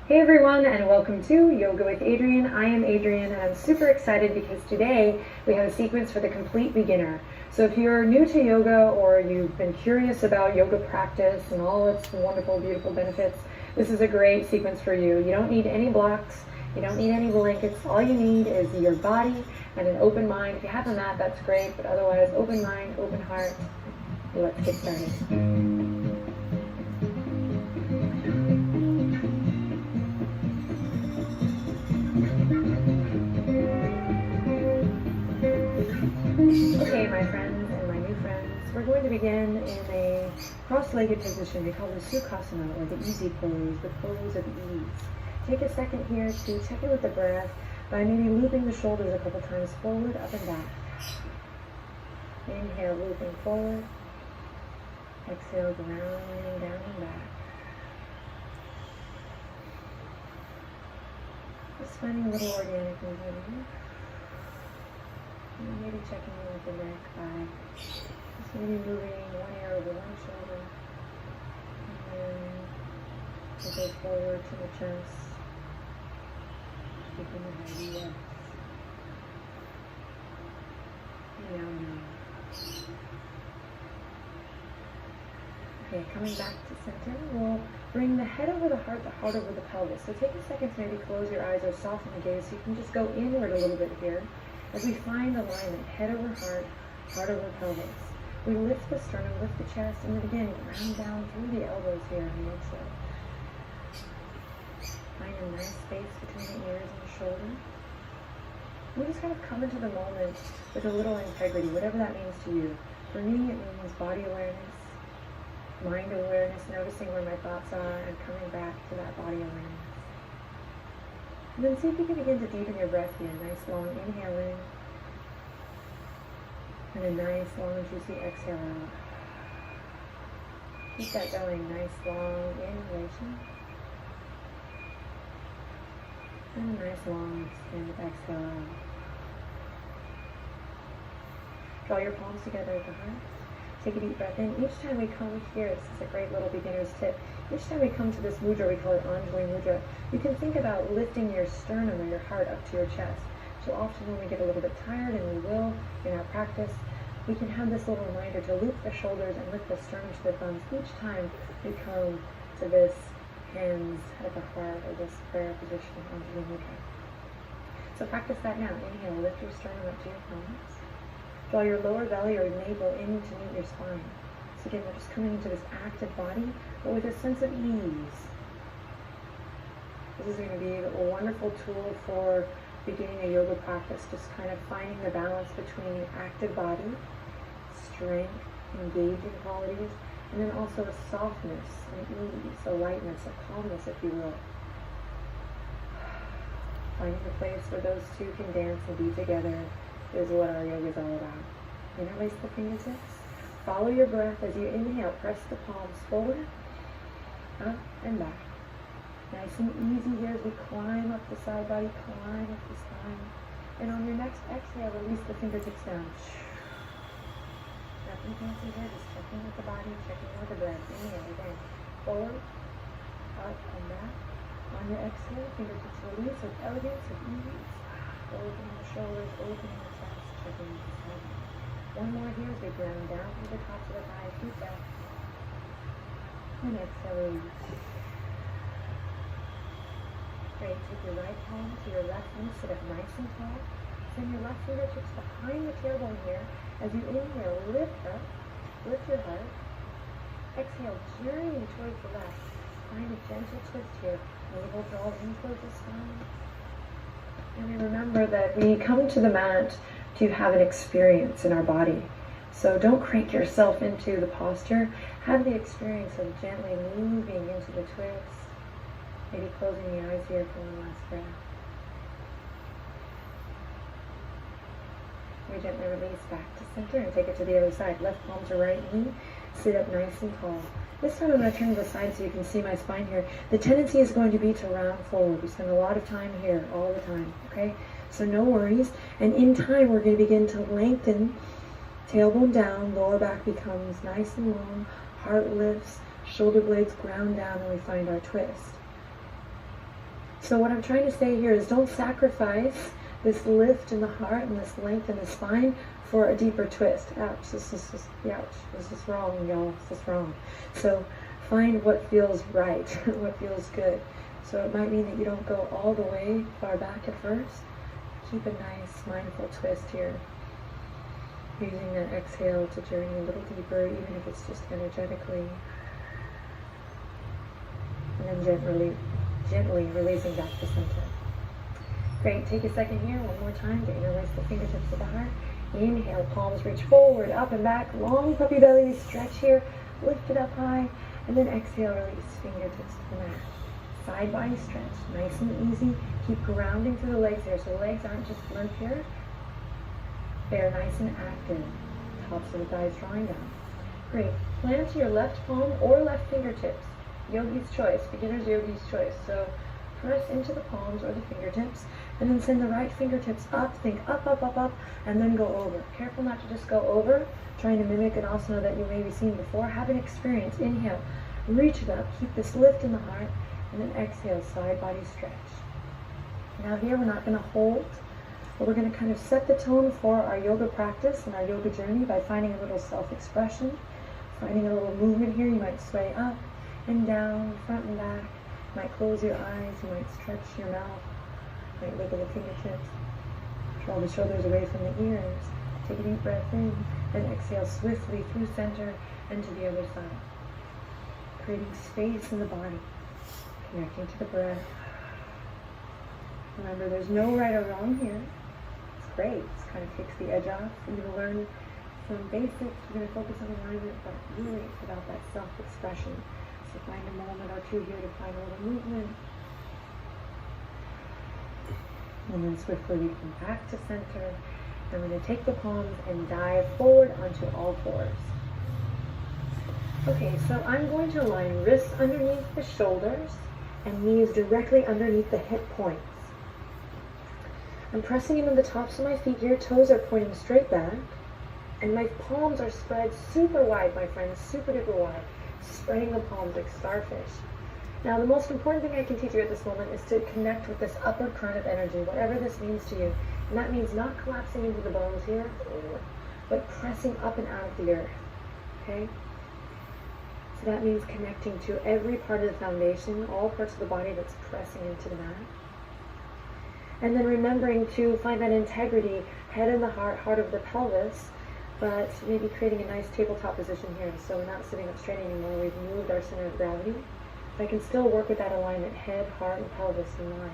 Hey everyone, and welcome to Yoga with Adriene. I am Adriene, and I'm super excited because today we have a sequence for the complete beginner. So if you're new to yoga or you've been curious about yoga practice and all its wonderful, beautiful benefits, this is a great sequence for you. You don't need any blocks, you don't need any blankets. All you need is your body and an open mind. If you have a mat, that's great, but otherwise, open mind, open heart. Let's get started. Okay, my friends and my new friends, we're going to begin in a cross-legged position. We call this Sukhasana, or the easy pose, the pose of ease. Take a second here to check in with the breath by maybe looping the shoulders a couple times forward, up and back. Inhale, looping forward. Exhale, grounding down and back. Just finding a little organic movement here. And maybe checking in with the neck by just maybe moving one ear over one shoulder. And then we'll go forward to the chest. Keeping the head lifted. Now. Okay, coming back to center, we'll bring the head over the heart over the pelvis. So take a second to maybe close your eyes or soften the gaze so you can just go inward a little bit here. As we find alignment, head over heart over pelvis. We lift the sternum, lift the chest, and then again, ground down through the elbows here on the exhale. Find a nice space between the ears and the shoulder. We just kind of come into the moment with a little integrity, whatever that means to you. For me, it means body awareness, mind awareness, noticing where my thoughts are, and coming back to that body awareness. And then see if you can begin to deepen your breath here. Nice long inhale in. And a nice long juicy exhale out. Keep that going. Nice long inhalation. And a nice long extended exhale out. Draw your palms together at the heart. Take a deep breath in. Each time we come here, this is a great little beginner's tip. Each time we come to this mudra, we call it Anjali Mudra, you can think about lifting your sternum or your heart up to your chest. So often when we get a little bit tired, and we will in our practice, we can have this little reminder to loop the shoulders and lift the sternum to the thumbs each time we come to this hands at the heart or this prayer position, Anjali Mudra. So practice that now. Inhale, lift your sternum up to your thumbs. Draw your lower belly or navel in to meet your spine. So again, we're just coming into this active body, but with a sense of ease. This is going to be a wonderful tool for beginning a yoga practice, just kind of finding the balance between active body, strength, engaging qualities, and then also a softness, an ease, a lightness, a calmness, if you will. Finding a place where those two can dance and be together is what our yoga is all about. Interlace the fingertips. Follow your breath as you inhale. Press the palms forward, up, and back. Nice and easy here as we climb up the side body, climb up the spine. And on your next exhale, release the fingertips down. Nothing fancy here, just checking with the body, checking with the breath. Inhale again. Forward, up, and back. On your exhale, fingertips release with elegance, with ease. Opening the shoulders, opening the chest, checking with the side. One more here as we ground down through the tops of the thighs. Deep breath. And exhale, release. Great. Take your right palm to your left knee. Sit up nice and tall. Send your left fingertips behind the tailbone here. As you inhale, lift up. Lift your heart. Exhale, journey towards the left. Find a gentle twist here. Navel draws in towards the spine. And we remember that we come to the mat to have an experience in our body. So don't crank yourself into the posture. Have the experience of gently moving into the twist. Maybe closing the eyes here for one last breath. We gently release back to center and take it to the other side. Left palm to right knee. Sit up nice and tall. This time I'm going to turn to the side so you can see my spine here. The tendency is going to be to round forward. We spend a lot of time here all the time, okay? So no worries. And in time, we're going to begin to lengthen. Tailbone down, lower back becomes nice and long. Heart lifts, Shoulder blades ground down and we find our twist. So what I'm trying to say here is don't sacrifice this lift in the heart and this length in the spine for a deeper twist. Ouch, this is wrong, y'all. This is wrong. So find what feels right, what feels good. So it might mean that you don't go all the way far back at first. Keep a nice mindful twist here. Using that exhale to journey a little deeper, even if it's just energetically. And then gently releasing back to center. Great, take a second here, one more time to interlace the fingertips of the heart. Inhale, palms reach forward, up and back, long puppy belly, stretch here, lift it up high, and then exhale, release, fingertips to the mat. Side body stretch, nice and easy. Keep grounding through the legs here, so the legs aren't just limp here. They're nice and active. Tops of the thighs drawing down. Great, plant your left palm or left fingertips. Yogi's choice, beginner's yogi's choice. So press into the palms or the fingertips, and then send the right fingertips up, think up, up, up, up, and then go over. Careful not to just go over, trying to mimic an asana that you maybe seen before. Have an experience. Inhale, reach it up, keep this lift in the heart, and then exhale, side body stretch. Now here we're not going to hold, but we're going to kind of set the tone for our yoga practice and our yoga journey by finding a little self-expression, finding a little movement here. You might sway up and down, front and back. You might close your eyes, you might stretch your mouth, you might wiggle the fingertips, draw the shoulders away from the ears. Take a deep breath in, and exhale swiftly through center and to the other side. Creating space in the body, connecting to the breath. Remember, there's no right or wrong here. It's great. It kind of takes the edge off. You're going to learn some basics. We're going to focus on alignment, but really it's about that self-expression. So find a moment or two here to find a little movement. And then swiftly we come back to center. I'm going to take the palms and dive forward onto all fours. Okay, so I'm going to align wrists underneath the shoulders and knees directly underneath the hip points. I'm pressing into the tops of my feet here, toes are pointing straight back, and my palms are spread super wide, my friends, super duper wide, spreading the palms like starfish. Now the most important thing I can teach you at this moment is to connect with this upper current of energy, whatever this means to you. And that means not collapsing into the bones here, but pressing up and out of the earth, okay? So that means connecting to every part of the foundation, all parts of the body that's pressing into the mat. And then remembering to find that integrity, head in the heart, heart of the pelvis, but maybe creating a nice tabletop position here. So we're not sitting up straight anymore. We've moved our center of gravity. But I can still work with that alignment, head, heart, and pelvis in line.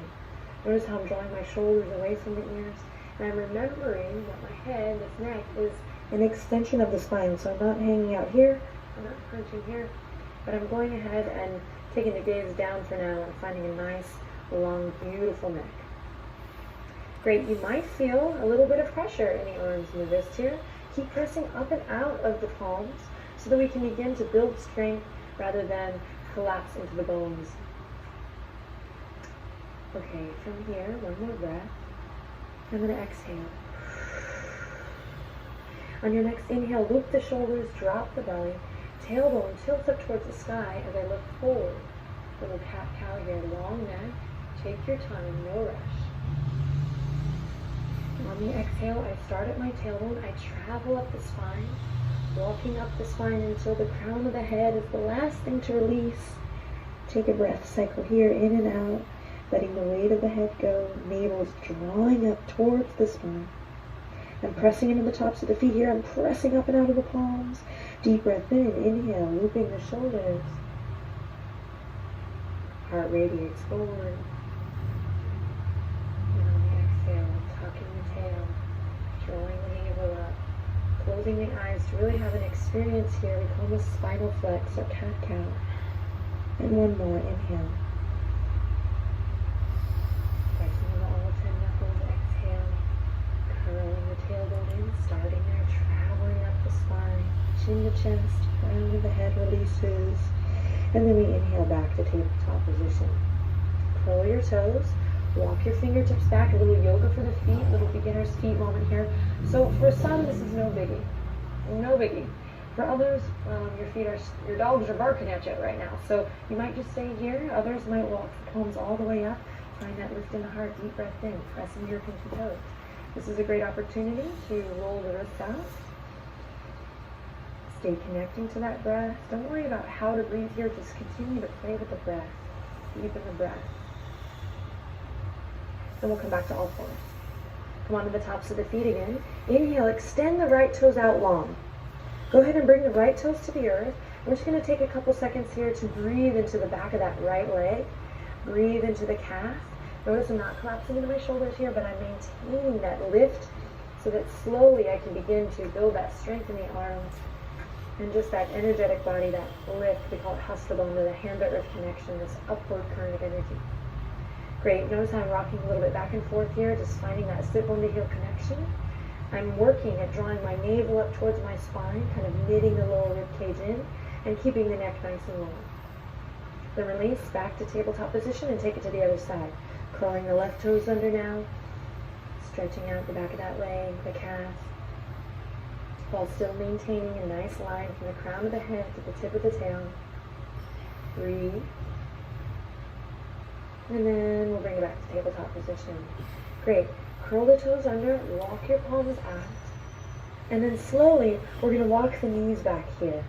Notice how I'm drawing my shoulders away from the ears. And I'm remembering that my head, this neck, is an extension of the spine. So I'm not hanging out here, I'm not crunching here, but I'm going ahead and taking the gaze down for now and finding a nice, long, beautiful neck. Great, you might feel a little bit of pressure in the arms and the wrists here. Keep pressing up and out of the palms so that we can begin to build strength rather than collapse into the bones. Okay, from here, one more breath. I'm going to exhale. On your next inhale, loop the shoulders, drop the belly, tailbone tilts up towards the sky as I look forward. Little cat-cow here, long neck. Take your time, no rush. On the exhale, I start at my tailbone, I travel up the spine, walking up the spine until the crown of the head is the last thing to release. Take a breath, cycle here, in and out, letting the weight of the head go, navel's drawing up towards the spine. I'm pressing into the tops of the feet here, I'm pressing up and out of the palms. Deep breath in, inhale, looping the shoulders. Heart radiates forward. Drawing the navel up, closing the eyes to really have an experience here. We call this spinal flex or cat-cow. And one more, inhale. Pressing into all 10 knuckles, exhale. Curling the tailbone in, starting there, traveling up the spine, chin to chest, crown of the head releases. And then we inhale back to tabletop position. Curl your toes. Walk your fingertips back, a little yoga for the feet, little beginner's feet moment here. So for some, this is no biggie. No biggie. For others, your dogs are barking at you right now, so you might just stay here. Others might walk the palms all the way up. Find that lift in the heart, deep breath in, press into your pinky toes. This is a great opportunity to roll the wrists out. Stay connecting to that breath. Don't worry about how to breathe here. Just continue to play with the breath. Deepen the breath. Then we'll come back to all fours. Come on to the tops of the feet again. Inhale, extend the right toes out long. Go ahead and bring the right toes to the earth. We're just going to take a couple seconds here to breathe into the back of that right leg. Breathe into the calf. Notice I'm not collapsing into my shoulders here, but I'm maintaining that lift so that slowly I can begin to build that strength in the arms and just that energetic body, that lift. We call it Hasthabandha, the hand to earth connection, this upward current of energy. Great. Notice how I'm rocking a little bit back and forth here, just finding that sit bone to heel connection. I'm working at drawing my navel up towards my spine, kind of knitting the lower rib cage in and keeping the neck nice and long. Then release back to tabletop position and take it to the other side. Curling the left toes under now, stretching out the back of that leg, the calf, while still maintaining a nice line from the crown of the head to the tip of the tail. Breathe. And then we'll bring it back to tabletop position. Great. Curl the toes under, walk your palms out, and then slowly we're going to walk the knees back here.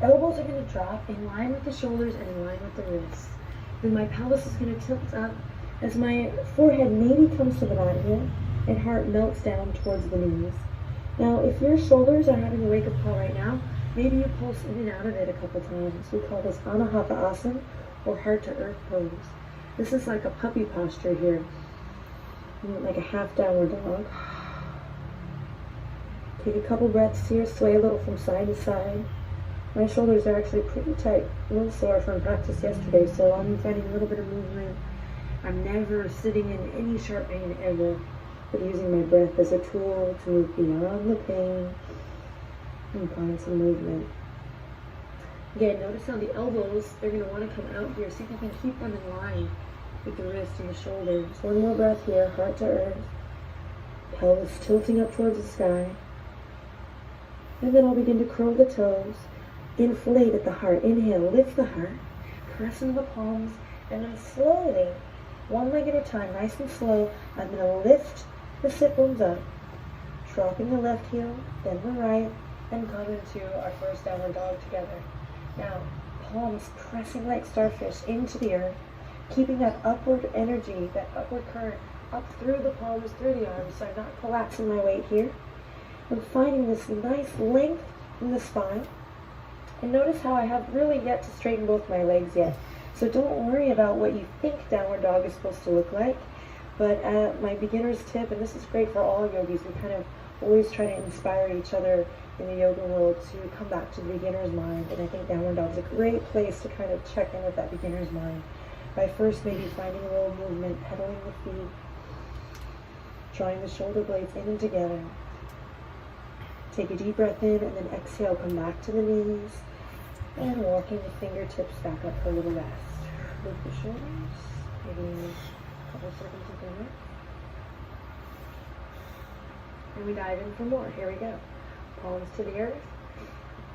Elbows are going to drop in line with the shoulders and in line with the wrists. Then my pelvis is going to tilt up as my forehead maybe comes to the mat here and heart melts down towards the knees. Now, if your shoulders are having a wake-up call right now, maybe you pulse in and out of it a couple times. We call this Anahata Asana or heart to earth pose. This is like a puppy posture here, like a half downward dog. Take a couple breaths here, sway a little from side to side. My shoulders are actually pretty tight, a little sore from practice yesterday, so I'm finding a little bit of movement. I'm never sitting in any sharp pain ever, but using my breath as a tool to move beyond the pain and find some movement. Again, notice how the elbows, they're going to want to come out here. See if you can keep them in line with the wrists and the shoulders. One more breath here, heart to earth. Pelvis tilting up towards the sky. And then I'll begin to curl the toes. Inflate at the heart. Inhale, lift the heart. Press into the palms. And then slowly, one leg at a time, nice and slow, I'm going to lift the sit bones up. Dropping the left heel, then the right, and come into our first downward dog together. Now, palms pressing like starfish into the earth, keeping that upward energy, that upward current up through the palms, through the arms, so I'm not collapsing my weight here. I'm finding this nice length in the spine. And notice how I have really yet to straighten both my legs yet. So don't worry about what you think downward dog is supposed to look like. But my beginner's tip, and this is great for all yogis, we kind of always try to inspire each other in the yoga world to come back to the beginner's mind. And I think downward dog is a great place to kind of check in with that beginner's mind. By first maybe finding a little movement, pedaling the feet, drawing the shoulder blades in and together. Take a deep breath in and then exhale, come back to the knees and walking the fingertips back up for a little rest. Lift the shoulders, maybe a couple seconds of breath. And we dive in for more. Here we go. Palms to the earth,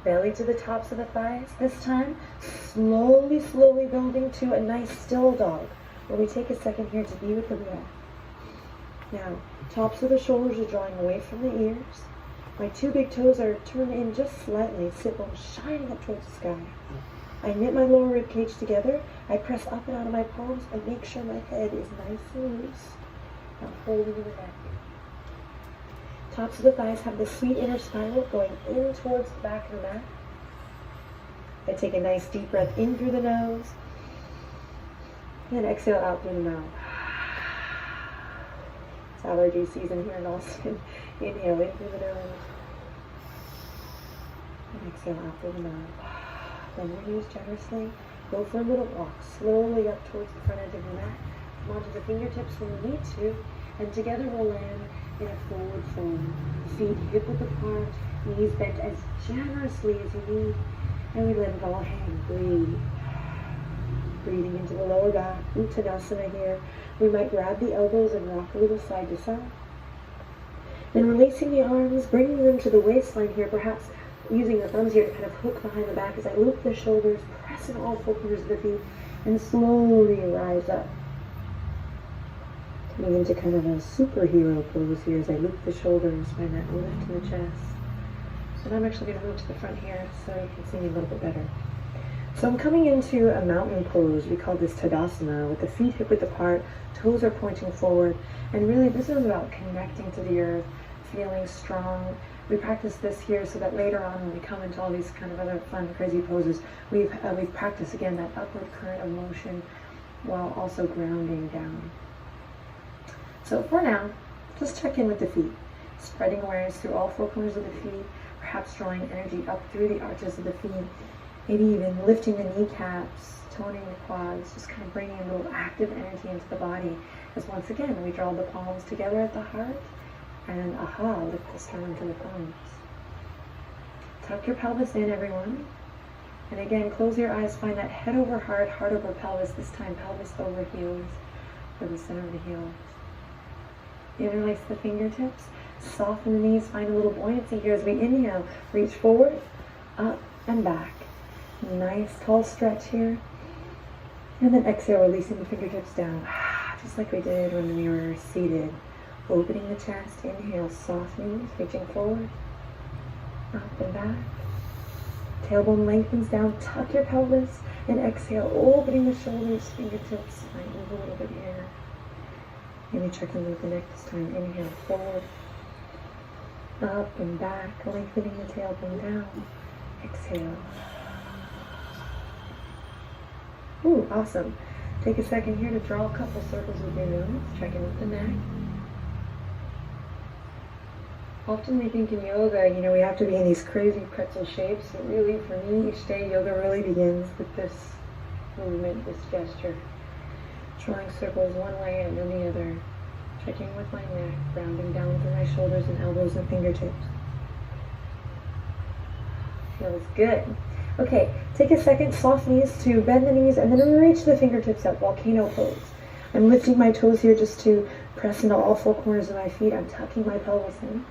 belly to the tops of the thighs. This time, slowly building to a nice still dog, where we take a second here to be with the breath. Now, tops of the shoulders are drawing away from the ears. My two big toes are turned in just slightly, sit bones shining up towards the sky. I knit my lower rib cage together. I press up and out of my palms and make sure my head is nice and loose. Now holding in the neck. Tops of the thighs have the sweet inner spiral going in towards the back of the mat. I take a nice deep breath in through the nose and exhale out through the mouth. It's allergy season here in Austin. Inhale in through the nose and exhale out through the mouth. Bend your knees generously. Go for a little walk slowly up towards the front edge of your mat. Come onto the fingertips when you need to, and together we'll land in a forward fold. Feet hip width apart, knees bent as generously as you need, and we let it all hang. Breathe. Breathing into the lower back, Uttanasana here. We might grab the elbows and rock a little side to side. Then releasing the arms, bringing them to the waistline here, perhaps using the thumbs here to kind of hook behind the back as I loop the shoulders, press in all four corners of the feet, and slowly rise up. Coming into kind of a superhero pose here as I loop the shoulders, find that lift in the chest. And I'm actually going to move to the front here so you can see me a little bit better. So I'm coming into a mountain pose. We call this Tadasana, with the feet hip width apart, toes are pointing forward, and really this is about connecting to the earth, feeling strong. We practice this here so that later on when we come into all these kind of other fun, crazy poses, we've practiced again that upward current of motion while also grounding down. So for now, just check in with the feet, spreading awareness through all four corners of the feet, perhaps drawing energy up through the arches of the feet, maybe even lifting the kneecaps, toning the quads, just kind of bringing a little active energy into the body as once again we draw the palms together at the heart and lift the sternum to the thumbs. Tuck your pelvis in, everyone. And again, close your eyes, find that head over heart, heart over pelvis, this time pelvis over heels for the center of the heels. Interlace the fingertips, soften the knees, find a little buoyancy here as we inhale, reach forward, up and back. Nice tall stretch here. And then exhale, releasing the fingertips down, just like we did when we were seated. Opening the chest, inhale, softening, reaching forward, up and back. Tailbone lengthens down, tuck your pelvis, and exhale, opening the shoulders, fingertips, might move a little bit here. Maybe check in with the neck this time. Inhale, forward, up and back, lengthening the tailbone down. Exhale. Ooh, awesome. Take a second here to draw a couple circles with your nose. Check in with the neck. Often we think in yoga, we have to be in these crazy pretzel shapes. But really, for me, each day, yoga really begins with this movement, this gesture. Drawing circles one way and then the other. Checking with my neck, rounding down through my shoulders and elbows and fingertips. Feels good. Okay, take a second, soft knees to bend the knees and then reach the fingertips up, volcano pose. I'm lifting my toes here just to press into all four corners of my feet. I'm tucking my pelvis in.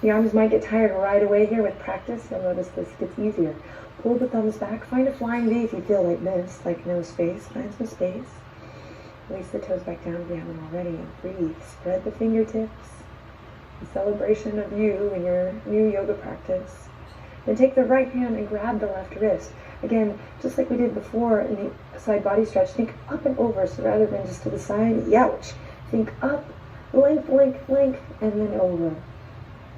The arms might get tired right away here with practice. You'll notice this gets easier. Pull the thumbs back. Find a flying V if you feel like this, like no space. Find some space. Release the toes back down if you haven't already. And breathe. Spread the fingertips. A celebration of you and your new yoga practice. Then take the right hand and grab the left wrist. Again, just like we did before in the side body stretch, think up and over. So rather than just to the side, youch. Think up, length, length, length, and then over.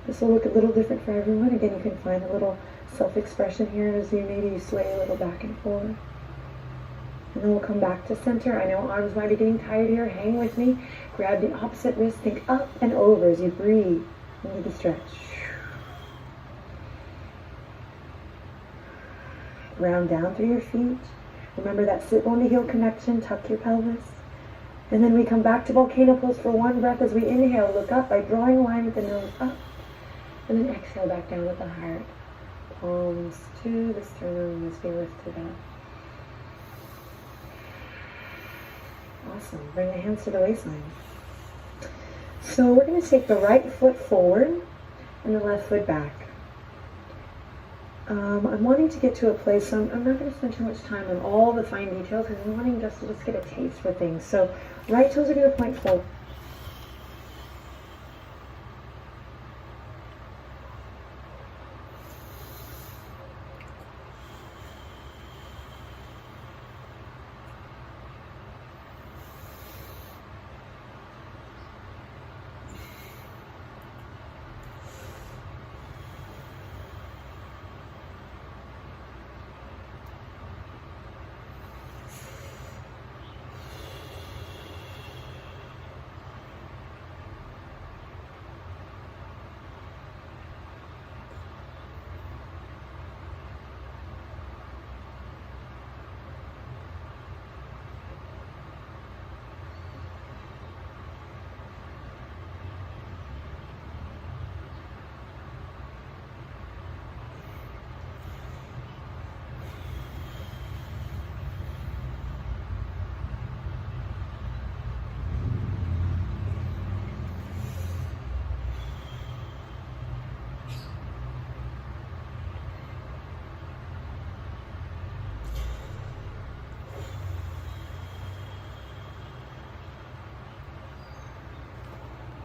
This will look a little different for everyone. Again, you can find a little self-expression here as you maybe sway a little back and forth. And then we'll come back to center. I know arms might be getting tired here. Hang with me. Grab the opposite wrist. Think up and over as you breathe into the stretch. Round down through your feet. Remember that sit bone to heel connection. Tuck your pelvis. And then we come back to volcano pose for one breath as we inhale. Look up by drawing a line with the nose up. And then exhale back down with the heart. Palms to the sternum as we lift it up. Awesome. Bring the hands to the waistline. So we're going to take the right foot forward and the left foot back. I'm wanting to get to a place, so I'm not going to spend too much time on all the fine details because I'm wanting just to get a taste for things. So right toes are going to point forward.